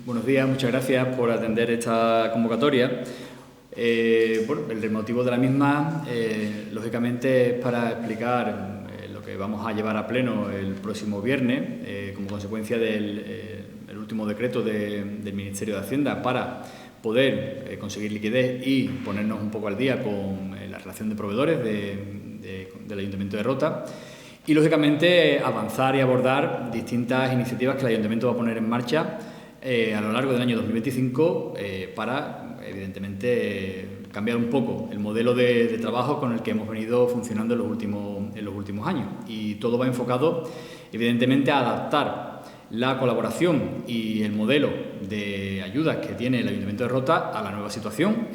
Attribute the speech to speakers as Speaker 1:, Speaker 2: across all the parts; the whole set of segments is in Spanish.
Speaker 1: Buenos días, muchas gracias por atender esta convocatoria. El motivo de la misma, lógicamente, es para explicar lo que vamos a llevar a pleno el próximo viernes, como consecuencia del último decreto del Ministerio de Hacienda para poder conseguir liquidez y ponernos un poco al día con la relación de proveedores del Ayuntamiento de Rota. Y, lógicamente, avanzar y abordar distintas iniciativas que el Ayuntamiento va a poner en marcha a lo largo del año 2025 para, evidentemente, cambiar un poco el modelo de trabajo con el que hemos venido funcionando en los últimos años. Y todo va enfocado, evidentemente, a adaptar la colaboración y el modelo de ayudas que tiene el Ayuntamiento de Rota a la nueva situación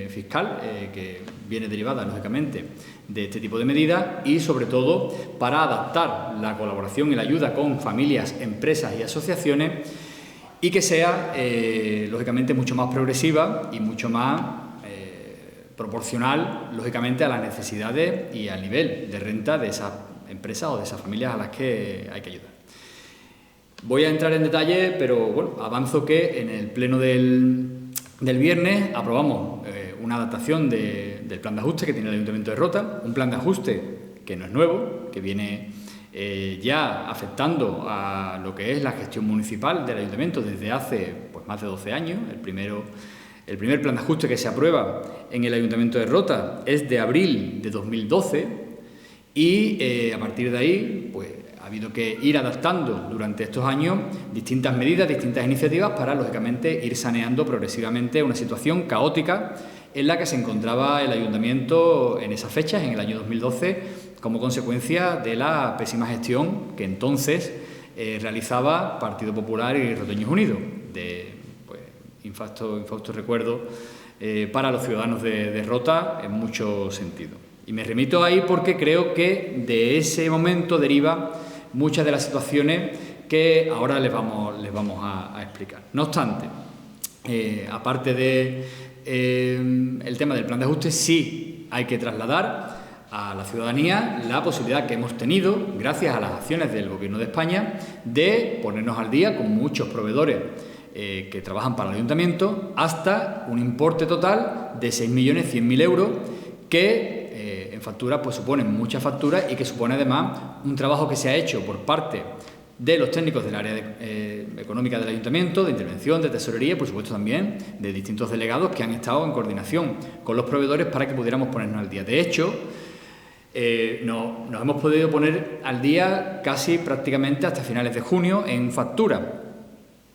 Speaker 1: fiscal que viene derivada, lógicamente, de este tipo de medidas y, sobre todo, para adaptar la colaboración y la ayuda con familias, empresas y asociaciones y que sea, lógicamente, mucho más progresiva y mucho más proporcional, lógicamente, a las necesidades y al nivel de renta de esas empresas o de esas familias a las que hay que ayudar. Voy a entrar en detalle, pero bueno, avanzo que en el pleno del viernes aprobamos una adaptación del plan de ajuste que tiene el Ayuntamiento de Rota, un plan de ajuste que no es nuevo, que viene ya afectando a lo que es la gestión municipal del Ayuntamiento desde hace más de 12 años. El primer plan de ajuste que se aprueba en el Ayuntamiento de Rota es de abril de 2012 y a partir de ahí ha habido que ir adaptando durante estos años distintas medidas, distintas iniciativas para, lógicamente, ir saneando progresivamente una situación caótica en la que se encontraba el Ayuntamiento en esas fechas, en el año 2012, como consecuencia de la pésima gestión que entonces realizaba Partido Popular y Rotoños Unidos, de infausto recuerdo para los ciudadanos de Rota en muchos sentidos. Y me remito ahí porque creo que de ese momento deriva muchas de las situaciones que ahora les vamos a explicar. No obstante, aparte del tema del plan de ajuste, sí hay que trasladar a la ciudadanía la posibilidad que hemos tenido, gracias a las acciones del Gobierno de España, de ponernos al día con muchos proveedores que trabajan para el Ayuntamiento, hasta un importe total de 6.100.000 euros que en facturas suponen muchas facturas y que supone además un trabajo que se ha hecho por parte de los técnicos del área económica del Ayuntamiento, de intervención, de tesorería y, por supuesto, también de distintos delegados que han estado en coordinación con los proveedores para que pudiéramos ponernos al día. De hecho, nos hemos podido poner al día casi prácticamente hasta finales de junio en factura.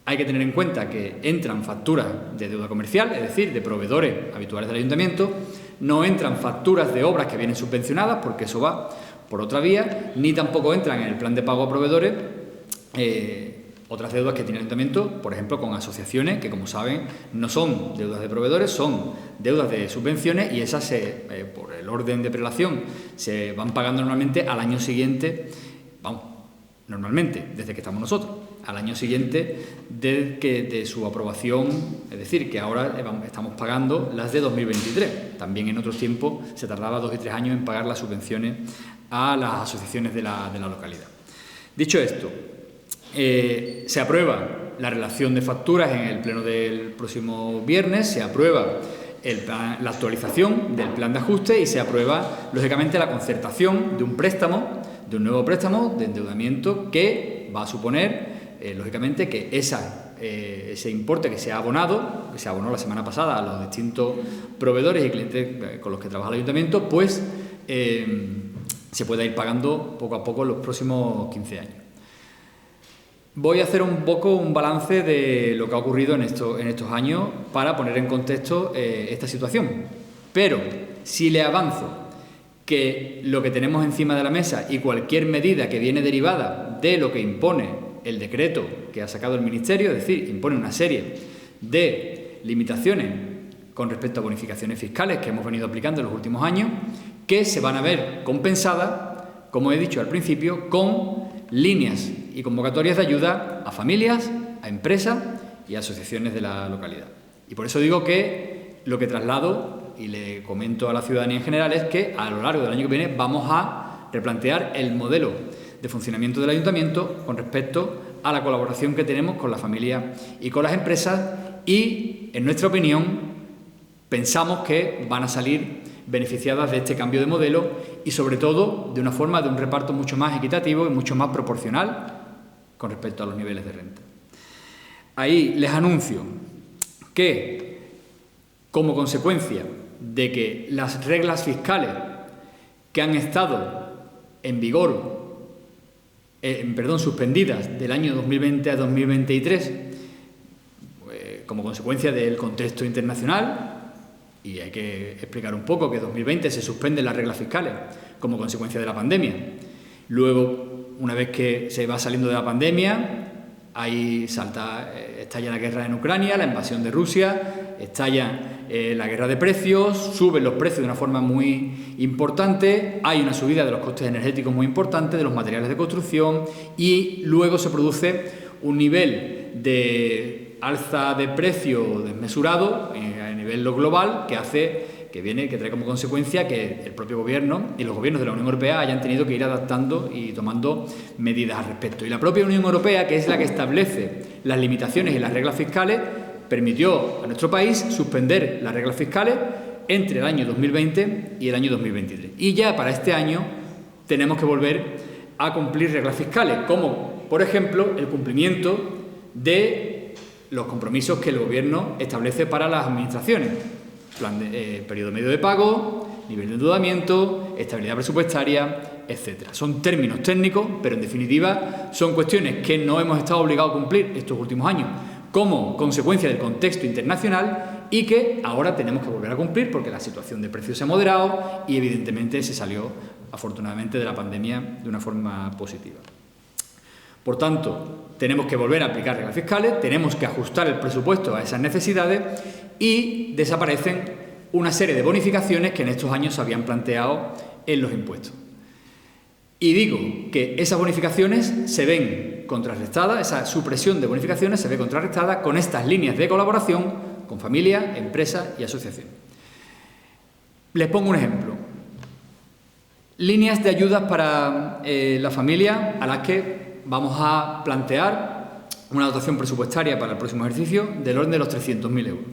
Speaker 1: Hay que tener en cuenta que entran facturas de deuda comercial, es decir, de proveedores habituales del Ayuntamiento, no entran facturas de obras que vienen subvencionadas, porque eso va por otra vía, ni tampoco entran en el plan de pago a proveedores otras deudas que tiene el Ayuntamiento, por ejemplo, con asociaciones que, como saben, no son deudas de proveedores, son deudas de subvenciones y esas, por el orden de prelación, se van pagando normalmente al año siguiente, normalmente, desde que estamos nosotros, al año siguiente de su aprobación, es decir, que ahora estamos pagando las de 2023. También en otros tiempos se tardaba 2 y 3 años en pagar las subvenciones a las asociaciones de la localidad. Dicho esto, se aprueba la relación de facturas en el pleno del próximo viernes, se aprueba la actualización del plan de ajuste y se aprueba, lógicamente, la concertación de un préstamo, de un nuevo préstamo de endeudamiento que va a suponer, lógicamente, que ese importe que se abonó la semana pasada a los distintos proveedores y clientes con los que trabaja el Ayuntamiento, se pueda ir pagando poco a poco en los próximos 15 años. Voy a hacer un poco un balance de lo que ha ocurrido en estos años para poner en contexto esta situación. Pero si le avanzo que lo que tenemos encima de la mesa y cualquier medida que viene derivada de lo que impone el decreto que ha sacado el Ministerio, es decir, impone una serie de limitaciones con respecto a bonificaciones fiscales que hemos venido aplicando en los últimos años, que se van a ver compensadas, como he dicho al principio, con líneas y convocatorias de ayuda a familias, a empresas y a asociaciones de la localidad. Y por eso digo que lo que traslado y le comento a la ciudadanía en general es que a lo largo del año que viene vamos a replantear el modelo de funcionamiento del Ayuntamiento con respecto a la colaboración que tenemos con las familias y con las empresas y, en nuestra opinión, pensamos que van a salir beneficiadas de este cambio de modelo y, sobre todo, de una forma de un reparto mucho más equitativo y mucho más proporcional con respecto a los niveles de renta. Ahí les anuncio que, como consecuencia de que las reglas fiscales que han estado en vigor, suspendidas del año 2020 a 2023, como consecuencia del contexto internacional, y hay que explicar un poco que en 2020 se suspenden las reglas fiscales como consecuencia de la pandemia. Luego, una vez que se va saliendo de la pandemia, ahí estalla la guerra en Ucrania, la invasión de Rusia, estalla la guerra de precios, suben los precios de una forma muy importante, hay una subida de los costes energéticos muy importante, de los materiales de construcción, y luego se produce un nivel de alza de precio desmesurado a nivel global que trae como consecuencia que el propio gobierno y los gobiernos de la Unión Europea hayan tenido que ir adaptando y tomando medidas al respecto. Y la propia Unión Europea, que es la que establece las limitaciones y las reglas fiscales, permitió a nuestro país suspender las reglas fiscales entre el año 2020 y el año 2023. Y ya para este año tenemos que volver a cumplir reglas fiscales, como, por ejemplo, el cumplimiento de los compromisos que el Gobierno establece para las administraciones. Periodo medio de pago, nivel de endeudamiento, estabilidad presupuestaria, etc. Son términos técnicos, pero en definitiva son cuestiones que no hemos estado obligados a cumplir estos últimos años como consecuencia del contexto internacional y que ahora tenemos que volver a cumplir porque la situación de precios se ha moderado y evidentemente se salió afortunadamente de la pandemia de una forma positiva. Por tanto, tenemos que volver a aplicar reglas fiscales, tenemos que ajustar el presupuesto a esas necesidades y desaparecen una serie de bonificaciones que en estos años se habían planteado en los impuestos. Y digo que esas bonificaciones se ven contrarrestadas, esa supresión de bonificaciones se ve contrarrestada con estas líneas de colaboración con familias, empresas y asociaciones. Les pongo un ejemplo. Líneas de ayudas para la familia a las que vamos a plantear una dotación presupuestaria para el próximo ejercicio del orden de los 300.000 euros.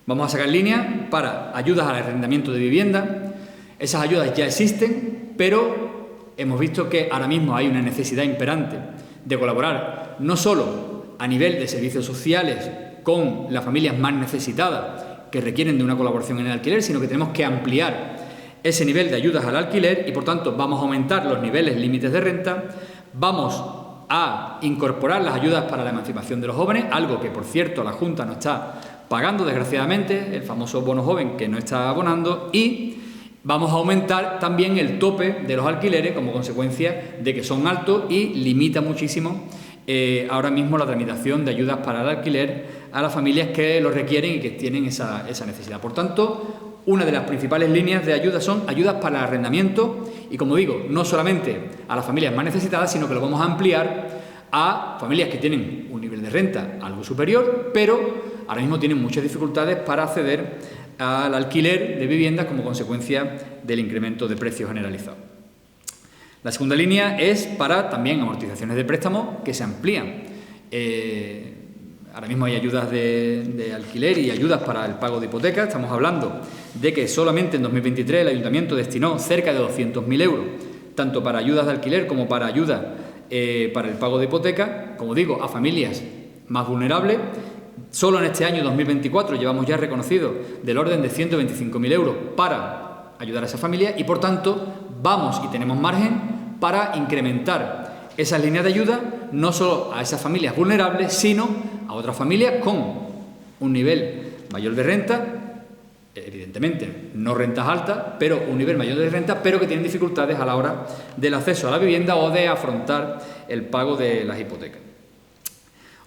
Speaker 1: Vamos a sacar líneas para ayudas al arrendamiento de vivienda. Esas ayudas ya existen, pero hemos visto que ahora mismo hay una necesidad imperante de colaborar no solo a nivel de servicios sociales con las familias más necesitadas que requieren de una colaboración en el alquiler, sino que tenemos que ampliar ese nivel de ayudas al alquiler y, por tanto, vamos a aumentar los niveles límites de renta. Vamos a incorporar las ayudas para la emancipación de los jóvenes, algo que, por cierto, la Junta no está pagando, desgraciadamente, el famoso bono joven que no está abonando, y vamos a aumentar también el tope de los alquileres como consecuencia de que son altos y limita muchísimo ahora mismo la tramitación de ayudas para el alquiler a las familias que lo requieren y que tienen esa necesidad. Por tanto, una de las principales líneas de ayuda son ayudas para el arrendamiento y, como digo, no solamente a las familias más necesitadas, sino que lo vamos a ampliar a familias que tienen un nivel de renta algo superior, pero ahora mismo tienen muchas dificultades para acceder al alquiler de viviendas como consecuencia del incremento de precios generalizado. La segunda línea es para también amortizaciones de préstamos que se amplían. Ahora mismo hay ayudas de alquiler y ayudas para el pago de hipotecas. Estamos hablando de que solamente en 2023 el Ayuntamiento destinó cerca de 200.000 euros, tanto para ayudas de alquiler como para ayudas para el pago de hipoteca, como digo, a familias más vulnerables. Solo en este año 2024 llevamos ya reconocido del orden de 125.000 euros para ayudar a esas familias y, por tanto, vamos y tenemos margen para incrementar esas líneas de ayuda no solo a esas familias vulnerables, sino a otras familias con un nivel mayor de renta, evidentemente no rentas altas, pero un nivel mayor de renta, pero que tienen dificultades a la hora del acceso a la vivienda o de afrontar el pago de las hipotecas.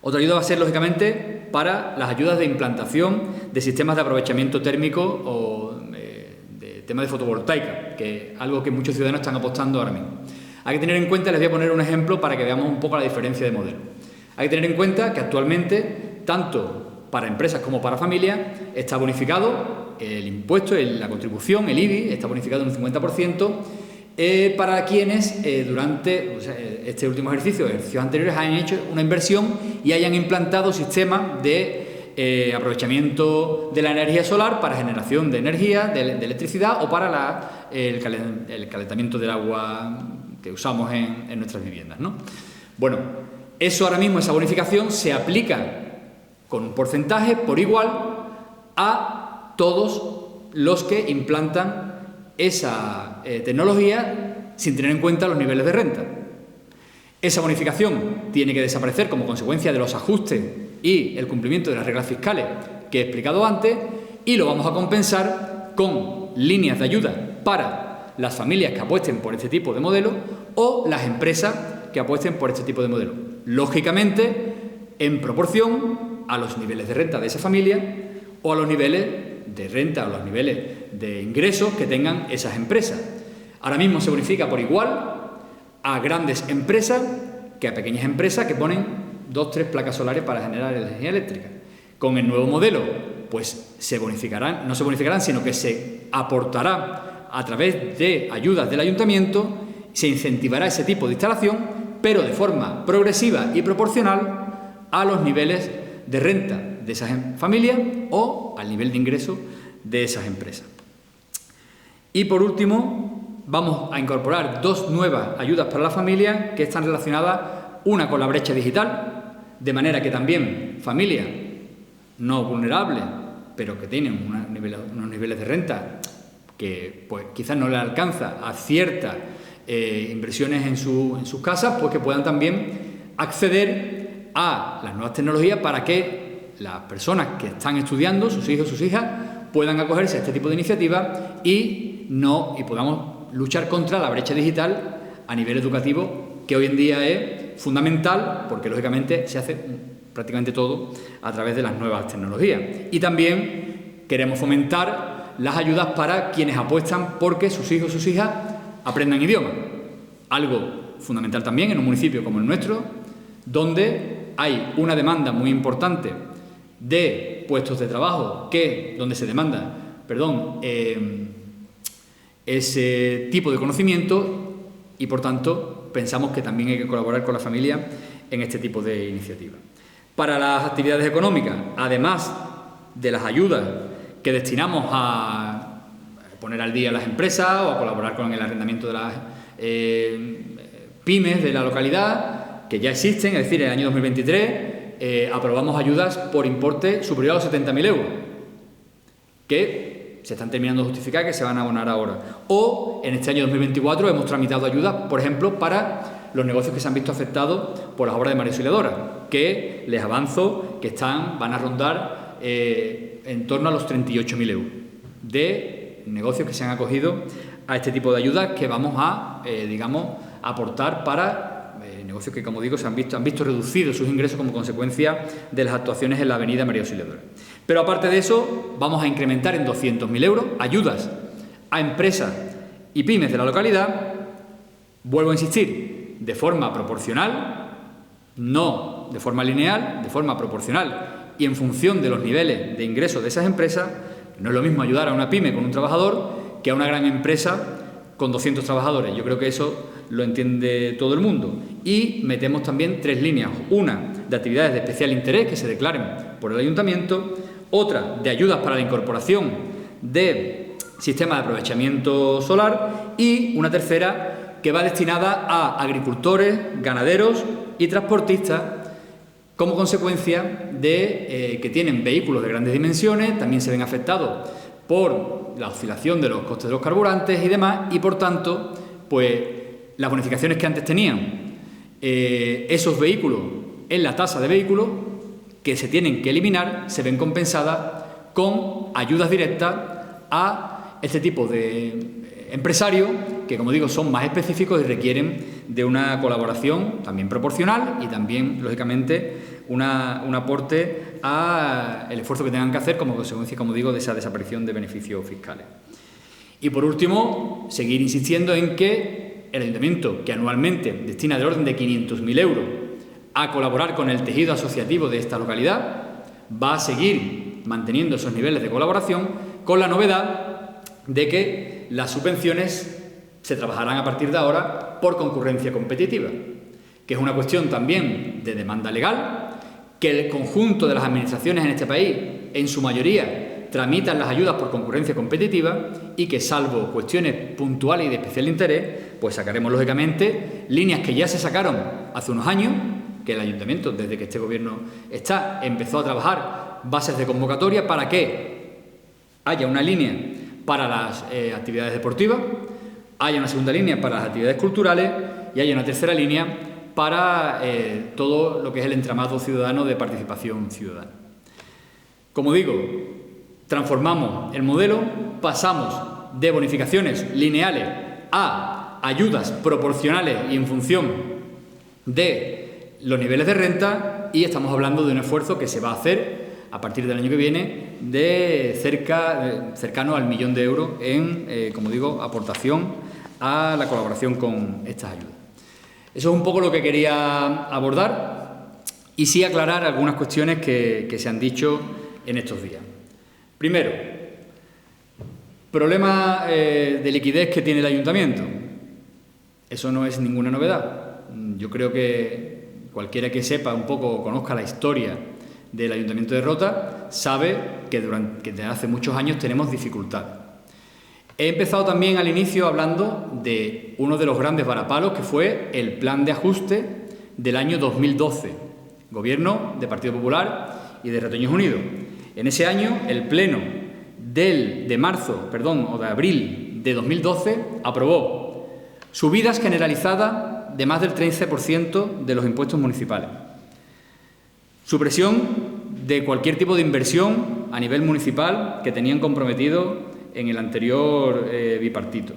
Speaker 1: Otra ayuda va a ser, lógicamente, para las ayudas de implantación de sistemas de aprovechamiento térmico o de tema de fotovoltaica, que es algo que muchos ciudadanos están apostando ahora mismo. Hay que tener en cuenta, les voy a poner un ejemplo para que veamos un poco la diferencia de modelo. Hay que tener en cuenta que actualmente, tanto para empresas como para familias, está bonificado el impuesto, la contribución, el IBI, está bonificado en un 50%, para quienes este último ejercicios anteriores, hayan hecho una inversión y hayan implantado sistemas de aprovechamiento de la energía solar para generación de energía, de electricidad o para el calentamiento del agua que usamos en nuestras viviendas, ¿no? Bueno, eso ahora mismo, esa bonificación se aplica con un porcentaje por igual a todos los que implantan esa tecnología sin tener en cuenta los niveles de renta. Esa bonificación tiene que desaparecer como consecuencia de los ajustes y el cumplimiento de las reglas fiscales que he explicado antes, y lo vamos a compensar con líneas de ayuda para las familias que apuesten por este tipo de modelo o las empresas que apuesten por este tipo de modelo. Lógicamente, en proporción a los niveles de renta de esa familia o a los niveles de renta o los niveles de ingresos que tengan esas empresas. Ahora mismo se bonifica por igual a grandes empresas que a pequeñas empresas que ponen 2 o 3 placas solares para generar energía eléctrica. Con el nuevo modelo, pues no se bonificarán, sino que se aportará a través de ayudas del ayuntamiento, se incentivará ese tipo de instalación, pero de forma progresiva y proporcional a los niveles de renta de esas familias o al nivel de ingreso de esas empresas. Y por último, vamos a incorporar 2 nuevas ayudas para la familia que están relacionadas, una con la brecha digital, de manera que también familias no vulnerables, pero que tienen unos niveles de renta que pues quizás no les alcanza a ciertas inversiones en sus casas, pues que puedan también acceder a las nuevas tecnologías para que las personas que están estudiando, sus hijos, sus hijas, puedan acogerse a este tipo de iniciativas y podamos luchar contra la brecha digital a nivel educativo, que hoy en día es fundamental, porque lógicamente se hace prácticamente todo a través de las nuevas tecnologías. Y también queremos fomentar las ayudas para quienes apuestan porque sus hijos, sus hijas aprendan idiomas. Algo fundamental también en un municipio como el nuestro, donde hay una demanda muy importante de puestos de trabajo, donde se demanda, ese tipo de conocimiento, y por tanto pensamos que también hay que colaborar con la familia en este tipo de iniciativas. Para las actividades económicas, además de las ayudas que destinamos a poner al día las empresas o a colaborar con el arrendamiento de las pymes de la localidad, que ya existen, es decir, en el año 2023 aprobamos ayudas por importe superior a los 70.000 euros, que se están terminando de justificar, que se van a abonar ahora. O en este año 2024 hemos tramitado ayudas, por ejemplo, para los negocios que se han visto afectados por las obras de María Auxiliadora, que les avanzo que van a rondar en torno a los 38.000 euros de negocios que se han acogido a este tipo de ayudas que vamos a, aportar para negocios que, como digo, han visto reducidos sus ingresos como consecuencia de las actuaciones en la avenida María Auxiliadora. Pero aparte de eso, vamos a incrementar en 200.000 euros ayudas a empresas y pymes de la localidad, vuelvo a insistir, de forma proporcional, no de forma lineal, de forma proporcional y en función de los niveles de ingresos de esas empresas. No es lo mismo ayudar a una pyme con un trabajador que a una gran empresa con 200 trabajadores. Yo creo que eso lo entiende todo el mundo. Y metemos también 3 líneas. Una de actividades de especial interés que se declaren por el ayuntamiento, otra de ayudas para la incorporación de sistemas de aprovechamiento solar y una tercera que va destinada a agricultores, ganaderos y transportistas como consecuencia de que tienen vehículos de grandes dimensiones, también se ven afectados por la oscilación de los costes de los carburantes y demás, y por tanto, pues las bonificaciones que antes tenían esos vehículos en la tasa de vehículos que se tienen que eliminar, se ven compensadas con ayudas directas a este tipo de empresarios que, como digo, son más específicos y requieren de una colaboración también proporcional y también, lógicamente, un aporte al esfuerzo que tengan que hacer como consecuencia, como digo, de esa desaparición de beneficios fiscales. Y por último, seguir insistiendo en que el ayuntamiento, que anualmente destina del orden de 500.000 euros a colaborar con el tejido asociativo de esta localidad, va a seguir manteniendo esos niveles de colaboración, con la novedad de que las subvenciones se trabajarán a partir de ahora por concurrencia competitiva. que es una cuestión también de demanda legal, que el conjunto de las administraciones en este país, en su mayoría, tramitan las ayudas por concurrencia competitiva y que, salvo cuestiones puntuales y de especial interés, pues sacaremos lógicamente líneas que ya se sacaron hace unos años, que el Ayuntamiento, desde que este Gobierno está, empezó a trabajar bases de convocatoria para que haya una línea para las actividades deportivas, haya una segunda línea para las actividades culturales y haya una tercera línea para todo lo que es el entramado ciudadano de participación ciudadana. Como digo, transformamos el modelo, pasamos de bonificaciones lineales a ayudas proporcionales y en función de los niveles de renta, y estamos hablando de un esfuerzo que se va a hacer a partir del año que viene de cercano al 1 millón de euros en, como digo, aportación a la colaboración con estas ayudas. Eso es un poco lo que quería abordar y sí aclarar algunas cuestiones que se han dicho en estos días. Primero, problema de liquidez que tiene el Ayuntamiento. Eso no es ninguna novedad. Yo creo que cualquiera que sepa un poco o conozca la historia del Ayuntamiento de Rota sabe que desde hace muchos años tenemos dificultades. He empezado también al inicio hablando de uno de los grandes varapalos que fue el plan de ajuste del año 2012, Gobierno de Partido Popular y de Retoños Unidos. En ese año, el Pleno de abril de 2012 aprobó subidas generalizadas de más del 13% de los impuestos municipales, supresión de cualquier tipo de inversión a nivel municipal que tenían comprometido en el anterior bipartito.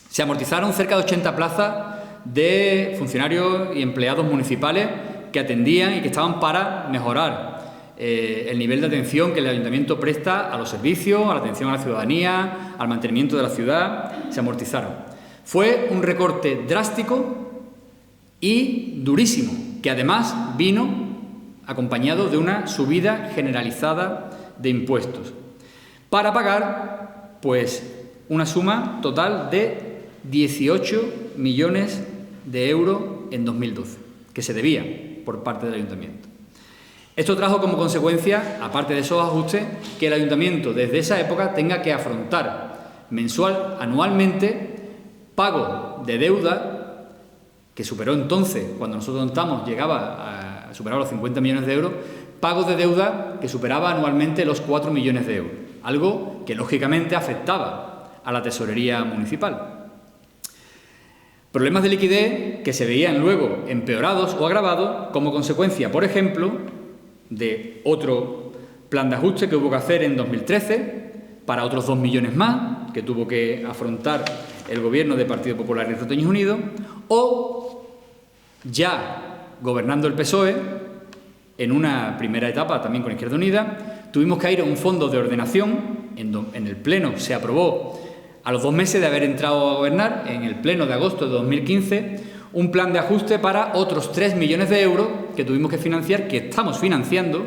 Speaker 1: Se amortizaron cerca de 80 plazas de funcionarios y empleados municipales que atendían y que estaban para mejorar el nivel de atención que el Ayuntamiento presta a los servicios, a la atención a la ciudadanía, al mantenimiento de la ciudad. Se amortizaron. Fue un recorte drástico y durísimo, que además vino acompañado de una subida generalizada de impuestos para pagar, pues, una suma total de 18 millones de euros en 2012, que se debía por parte del Ayuntamiento. Esto trajo como consecuencia, aparte de esos ajustes, que el Ayuntamiento desde esa época tenga que afrontar anualmente, pago de deuda, que superó entonces, cuando nosotros entramos, llegaba a superar los 50 millones de euros, pagos de deuda que superaba anualmente los 4 millones de euros, algo que lógicamente afectaba a la tesorería municipal. Problemas de liquidez que se veían luego empeorados o agravados como consecuencia, por ejemplo, de otro plan de ajuste que hubo que hacer en 2013 para otros 2 millones más que tuvo que afrontar el Gobierno de Partido Popular y Retoños Unidos, o ya gobernando el PSOE, en una primera etapa también con Izquierda Unida, tuvimos que ir a un fondo de ordenación. En el Pleno se aprobó, a los 2 meses de haber entrado a gobernar, en el Pleno de agosto de 2015, un plan de ajuste para otros 3 millones de euros que tuvimos que financiar, que estamos financiando,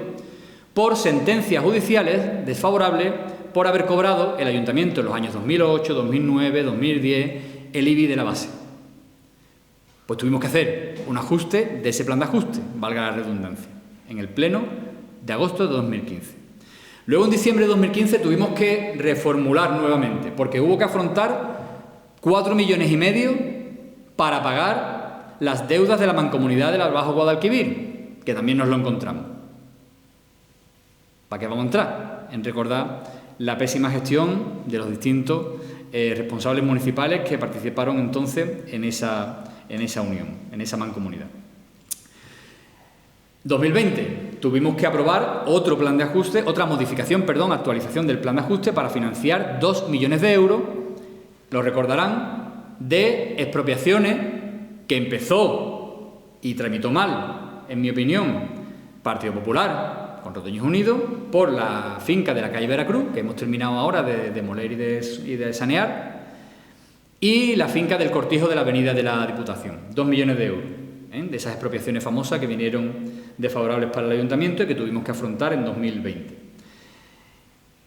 Speaker 1: por sentencias judiciales desfavorables por haber cobrado el Ayuntamiento en los años 2008, 2009, 2010 el IBI de la base. Pues tuvimos que hacer un ajuste de ese plan de ajuste, valga la redundancia, en el Pleno de agosto de 2015. Luego, en diciembre de 2015, tuvimos que reformular nuevamente, porque hubo que afrontar 4,5 millones para pagar las deudas de la Mancomunidad del Bajo Guadalquivir, que también nos lo encontramos. ¿Para qué vamos a entrar? En recordar la pésima gestión de los distintos responsables municipales que participaron entonces en esa unión, en esa mancomunidad. 2020, tuvimos que aprobar otro plan de ajuste, actualización del plan de ajuste para financiar 2 millones de euros, lo recordarán, de expropiaciones que empezó y tramitó mal, en mi opinión, Partido Popular con Retoños Unidos, por la finca de la calle Veracruz, que hemos terminado ahora de demoler y de sanear, y la finca del Cortijo de la Avenida de la Diputación, 2 millones de euros, de esas expropiaciones famosas que vinieron desfavorables para el Ayuntamiento y que tuvimos que afrontar en 2020.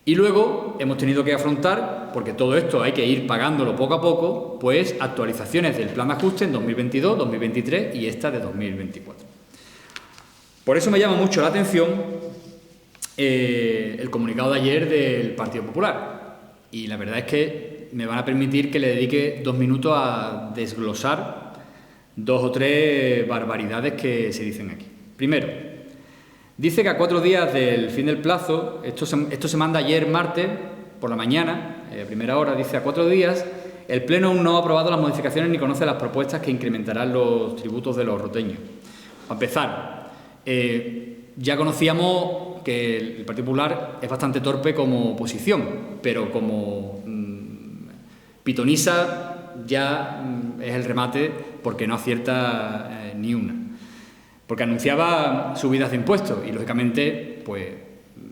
Speaker 1: Y luego luego hemos tenido que afrontar, porque todo esto hay que ir pagándolo poco a poco, pues actualizaciones del plan de ajuste en 2022, 2023 y esta de 2024. Por eso me llama mucho la atención el comunicado de ayer del Partido Popular. Y la verdad es que me van a permitir que le dedique 2 minutos a desglosar 2 o 3 barbaridades que se dicen aquí. Primero, dice que a 4 días del fin del plazo, esto se manda ayer martes por la mañana, a primera hora, dice: a 4 días, el Pleno aún no ha aprobado las modificaciones ni conoce las propuestas que incrementarán los tributos de los roteños. Para empezar, ya conocíamos que el Partido Popular es bastante torpe como oposición, pero como pitonisa ya es el remate, porque no acierta ni una. Porque anunciaba subidas de impuestos y, lógicamente, pues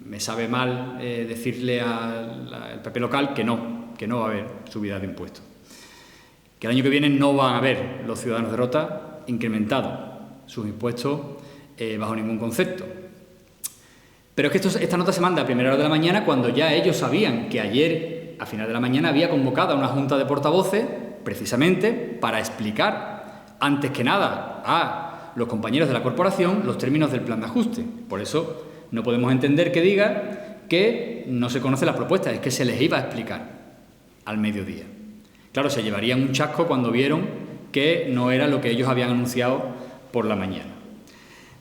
Speaker 1: me sabe mal decirle al PP local que no va a haber subidas de impuestos. Que el año que viene no van a ver los ciudadanos de Rota incrementados sus impuestos bajo ningún concepto. Pero es que esta nota se manda a primera hora de la mañana, cuando ya ellos sabían que ayer, a final de la mañana, había convocado a una junta de portavoces precisamente para explicar, antes que nada, a los compañeros de la corporación los términos del plan de ajuste. Por eso no podemos entender que diga que no se conocen las propuestas, es que se les iba a explicar al mediodía. Claro, se llevarían un chasco cuando vieron que no era lo que ellos habían anunciado por la mañana.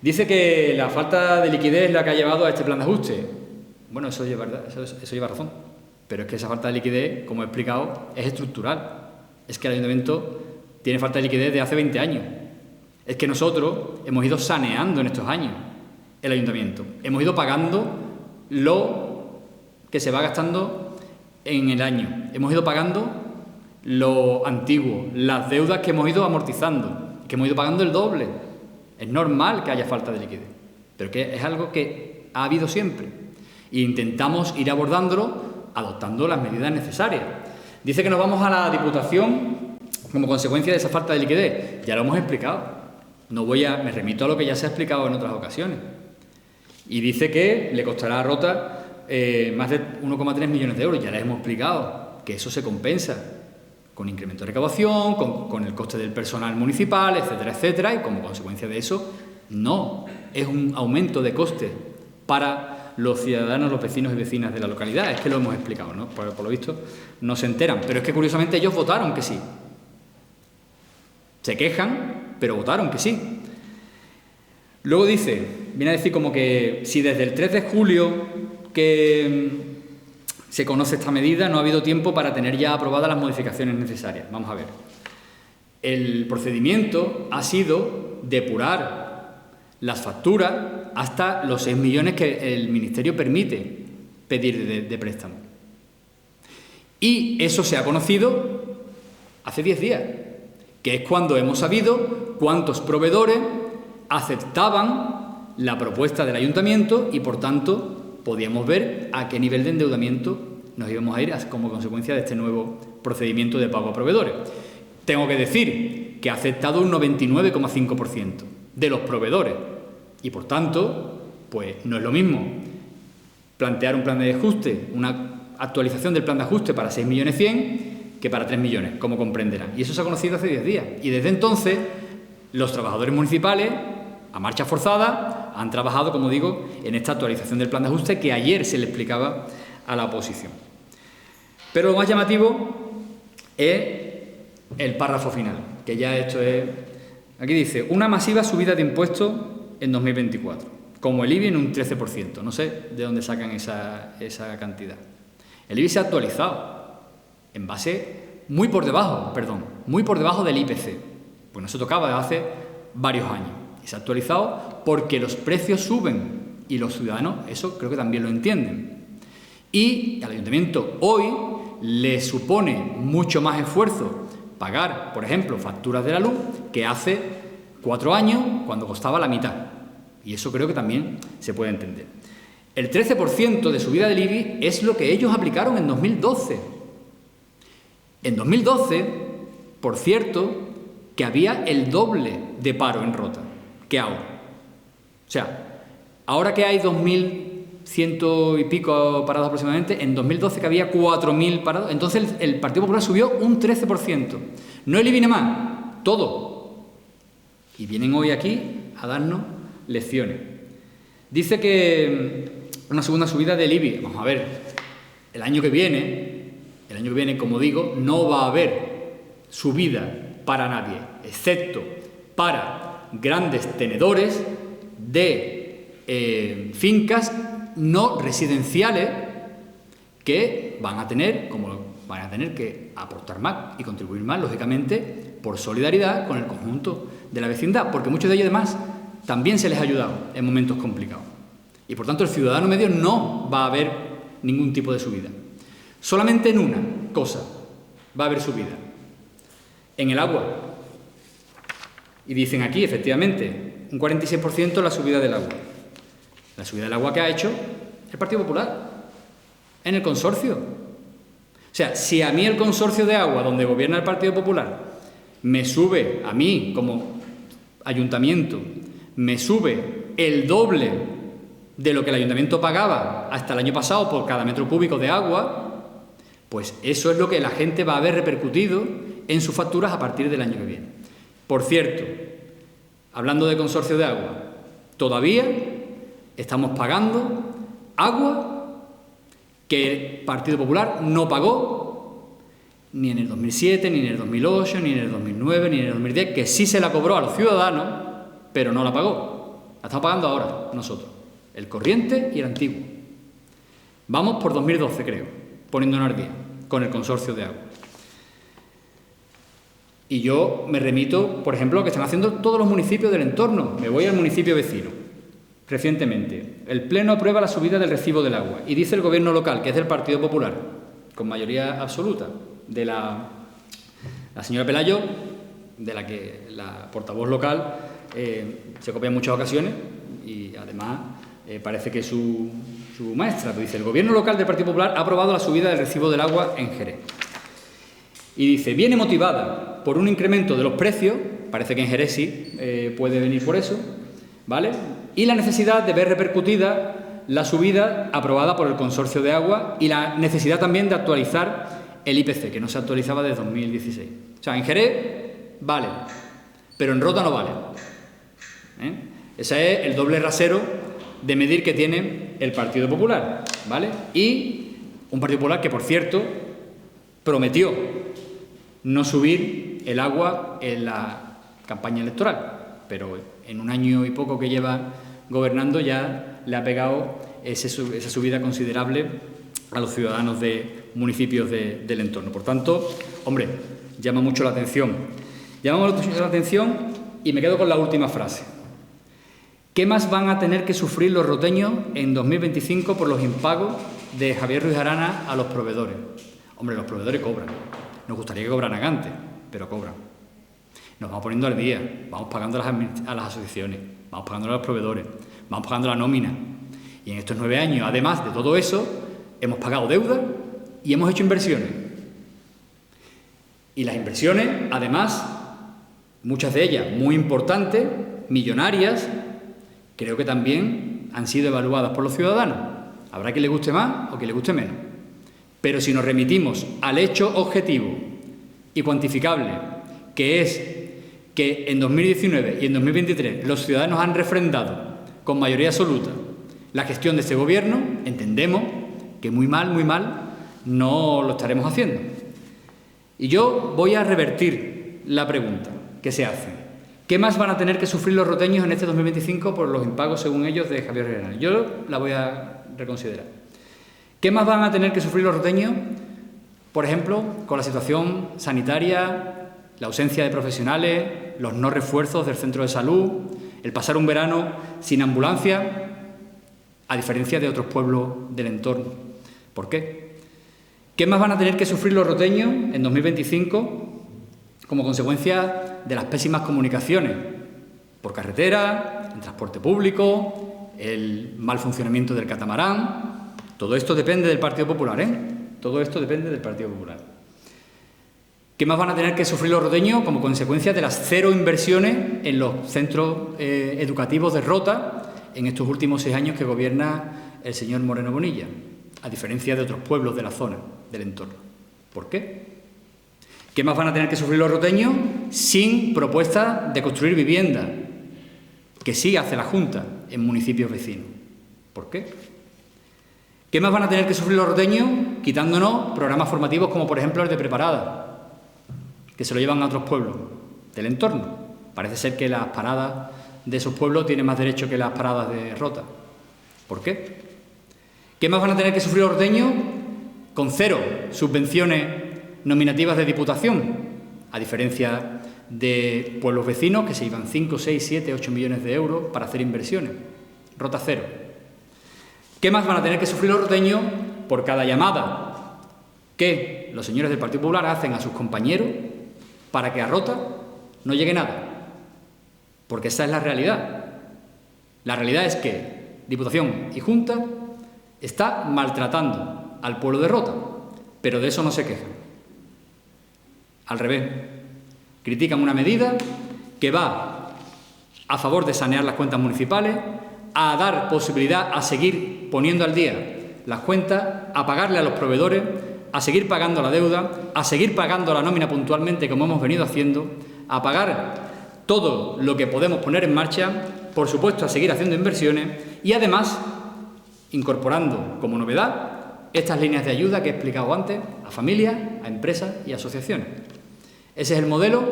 Speaker 1: Dice que la falta de liquidez es la que ha llevado a este plan de ajuste. Bueno, eso lleva razón, pero es que esa falta de liquidez, como he explicado, es estructural. Es que el ayuntamiento tiene falta de liquidez de hace 20 años. Es que nosotros hemos ido saneando en estos años el ayuntamiento. Hemos ido pagando lo que se va gastando en el año. Hemos ido pagando lo antiguo, las deudas que hemos ido amortizando, que hemos ido pagando el doble. Es normal que haya falta de liquidez, pero que es algo que ha habido siempre. E intentamos ir abordándolo adoptando las medidas necesarias. Dice que nos vamos a la Diputación como consecuencia de esa falta de liquidez. Ya lo hemos explicado. Me remito a lo que ya se ha explicado en otras ocasiones. Y dice que le costará a Rota más de 1,3 millones de euros. Ya les hemos explicado que eso se compensa con incremento de recaudación, con el coste del personal municipal, etcétera, etcétera, y como consecuencia de eso no es un aumento de coste para los ciudadanos, los vecinos y vecinas de la localidad. Es que lo hemos explicado, ¿no? Por lo visto no se enteran, pero es que curiosamente ellos votaron que sí. Se quejan, pero votaron que sí. Luego viene a decir como que si desde el 3 de julio que se conoce esta medida, no ha habido tiempo para tener ya aprobadas las modificaciones necesarias. Vamos a ver. El procedimiento ha sido depurar las facturas hasta los 6 millones que el Ministerio permite pedir de préstamo. Y eso se ha conocido hace 10 días, que es cuando hemos sabido cuántos proveedores aceptaban la propuesta del ayuntamiento y, por tanto, podíamos ver a qué nivel de endeudamiento nos íbamos a ir como consecuencia de este nuevo procedimiento de pago a proveedores. Tengo que decir que ha aceptado un 99,5% de los proveedores y, por tanto, pues no es lo mismo plantear un plan de ajuste, una actualización del plan de ajuste para 6,1 millones que para 3 millones, como comprenderán. Y eso se ha conocido hace 10 días. Y desde entonces, los trabajadores municipales, a marcha forzada, han trabajado, como digo, en esta actualización del plan de ajuste que ayer se le explicaba a la oposición. Pero lo más llamativo es el párrafo final, que ya esto es... Aquí dice, una masiva subida de impuestos en 2024, como el IBI en un 13%. No sé de dónde sacan esa cantidad. El IBI se ha actualizado en base muy por debajo del IPC. Pues no se tocaba desde hace varios años. Y se ha actualizado porque los precios suben y los ciudadanos eso creo que también lo entienden. Y al ayuntamiento hoy le supone mucho más esfuerzo pagar, por ejemplo, facturas de la luz que hace 4 años cuando costaba la mitad. Y eso creo que también se puede entender. El 13% de subida del IBI es lo que ellos aplicaron en 2012. En 2012, por cierto, que había el doble de paro en Rota que ahora. O sea, ahora que hay 2.000 1.100 y pico parados aproximadamente, en 2012 que había 4.000 parados. Entonces el Partido Popular subió un 13%. No elimina más, todo. Y vienen hoy aquí a darnos lecciones. Dice que una segunda subida del IBI. Vamos a ver, el año que viene, como digo, no va a haber subida para nadie, excepto para grandes tenedores de fincas no residenciales que van a tener que aportar más y contribuir más, lógicamente, por solidaridad con el conjunto de la vecindad, porque muchos de ellos, además, también se les ha ayudado en momentos complicados. Y, por tanto, el ciudadano medio no va a haber ningún tipo de subida. Solamente en una cosa va a haber subida, en el agua. Y dicen aquí, efectivamente, un 46% la subida del agua. La subida del agua que ha hecho el Partido Popular en el consorcio. O sea, si a mí el consorcio de agua, donde gobierna el Partido Popular, me sube, a mí como ayuntamiento, me sube el doble de lo que el ayuntamiento pagaba hasta el año pasado por cada metro cúbico de agua, pues eso es lo que la gente va a ver repercutido en sus facturas a partir del año que viene. Por cierto, hablando de consorcio de agua, todavía estamos pagando agua que el Partido Popular no pagó ni en el 2007, ni en el 2008, ni en el 2009, ni en el 2010, que sí se la cobró a los ciudadanos, pero no la pagó. La estamos pagando ahora nosotros, el corriente y el antiguo. Vamos por 2012, creo, poniéndonos al día con el consorcio de agua. Y yo me remito, por ejemplo, a lo que están haciendo todos los municipios del entorno. Me voy al municipio vecino. Recientemente, el Pleno aprueba la subida del recibo del agua y dice el Gobierno local, que es del Partido Popular, con mayoría absoluta, de la señora Pelayo, de la que la portavoz local se copia en muchas ocasiones y además parece que es su maestra. Dice, el Gobierno local del Partido Popular ha aprobado la subida del recibo del agua en Jerez. Y dice, viene motivada por un incremento de los precios, parece que en Jerez sí puede venir por eso, ¿vale? Y la necesidad de ver repercutida la subida aprobada por el consorcio de agua y la necesidad también de actualizar el IPC, que no se actualizaba desde 2016. O sea, en Jerez vale, pero en Rota no vale. Ese es el doble rasero de medir que tiene el Partido Popular, ¿vale? Y un Partido Popular que, por cierto, prometió no subir el agua en la campaña electoral, pero en un año y poco que lleva gobernando ya le ha pegado esa subida considerable a los ciudadanos de municipios del entorno. Por tanto, hombre, llama mucho la atención. Llama mucho la atención y me quedo con la última frase. ¿Qué más van a tener que sufrir los roteños en 2025 por los impagos de Javier Ruiz Arana a los proveedores? Hombre, los proveedores cobran. Nos gustaría que cobraran antes, pero cobran. Nos vamos poniendo al día, vamos pagando a las asociaciones, vamos pagando a los proveedores, vamos pagando la nómina. Y en estos 9 años, además de todo eso, hemos pagado deuda y hemos hecho inversiones. Y las inversiones, además, muchas de ellas muy importantes, millonarias, creo que también han sido evaluadas por los ciudadanos. Habrá que le guste más o que le guste menos. Pero si nos remitimos al hecho objetivo y cuantificable, que es que en 2019 y en 2023 los ciudadanos han refrendado con mayoría absoluta la gestión de este gobierno, entendemos que muy mal no lo estaremos haciendo. Y yo voy a revertir la pregunta que se hace. ¿Qué más van a tener que sufrir los roteños en este 2025 por los impagos, según ellos, de Javier Ruiz Arana? Yo la voy a reconsiderar. ¿Qué más van a tener que sufrir los roteños? Por ejemplo, con la situación sanitaria, la ausencia de profesionales, los no refuerzos del centro de salud, el pasar un verano sin ambulancia, a diferencia de otros pueblos del entorno. ¿Por qué? ¿Qué más van a tener que sufrir los roteños en 2025 como consecuencia de las pésimas comunicaciones por carretera, en transporte público, el mal funcionamiento del catamarán? Todo esto depende del Partido Popular, Todo esto depende del Partido Popular. ¿Qué más van a tener que sufrir los roteños como consecuencia de las 0 inversiones en los centros educativos de Rota en estos últimos 6 años que gobierna el señor Moreno Bonilla, a diferencia de otros pueblos de la zona, del entorno. ¿Por qué? ¿Qué más van a tener que sufrir los roteños sin propuesta de construir vivienda? Que sí hace la Junta en municipios vecinos. ¿Por qué? ¿Qué más van a tener que sufrir los roteños quitándonos programas formativos como por ejemplo el de Preparada, que se lo llevan a otros pueblos del entorno? Parece ser que las paradas de esos pueblos tienen más derecho que las paradas de Rota. ¿Por qué? ¿Qué más van a tener que sufrir los roteños con 0 subvenciones nominativas de Diputación, a diferencia de pueblos vecinos que se llevan 5, 6, 7, 8 millones de euros para hacer inversiones? Rota 0. ¿Qué más van a tener que sufrir los roteños por cada llamada que los señores del Partido Popular hacen a sus compañeros para que a Rota no llegue nada? Porque esa es la realidad. La realidad es que Diputación y Junta está maltratando al pueblo de Rota, pero de eso no se quejan. Al revés, critican una medida que va a favor de sanear las cuentas municipales, a dar posibilidad a seguir poniendo al día las cuentas, a pagarle a los proveedores, a seguir pagando la deuda, a seguir pagando la nómina puntualmente como hemos venido haciendo, a pagar todo lo que podemos poner en marcha, por supuesto a seguir haciendo inversiones y además incorporando como novedad estas líneas de ayuda que he explicado antes a familias, a empresas y asociaciones. Ese es el modelo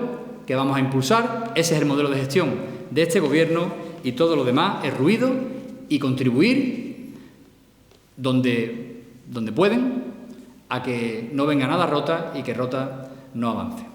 Speaker 1: que vamos a impulsar, ese es el modelo de gestión de este Gobierno y todo lo demás es ruido y contribuir donde pueden a que no venga nada Rota y que Rota no avance.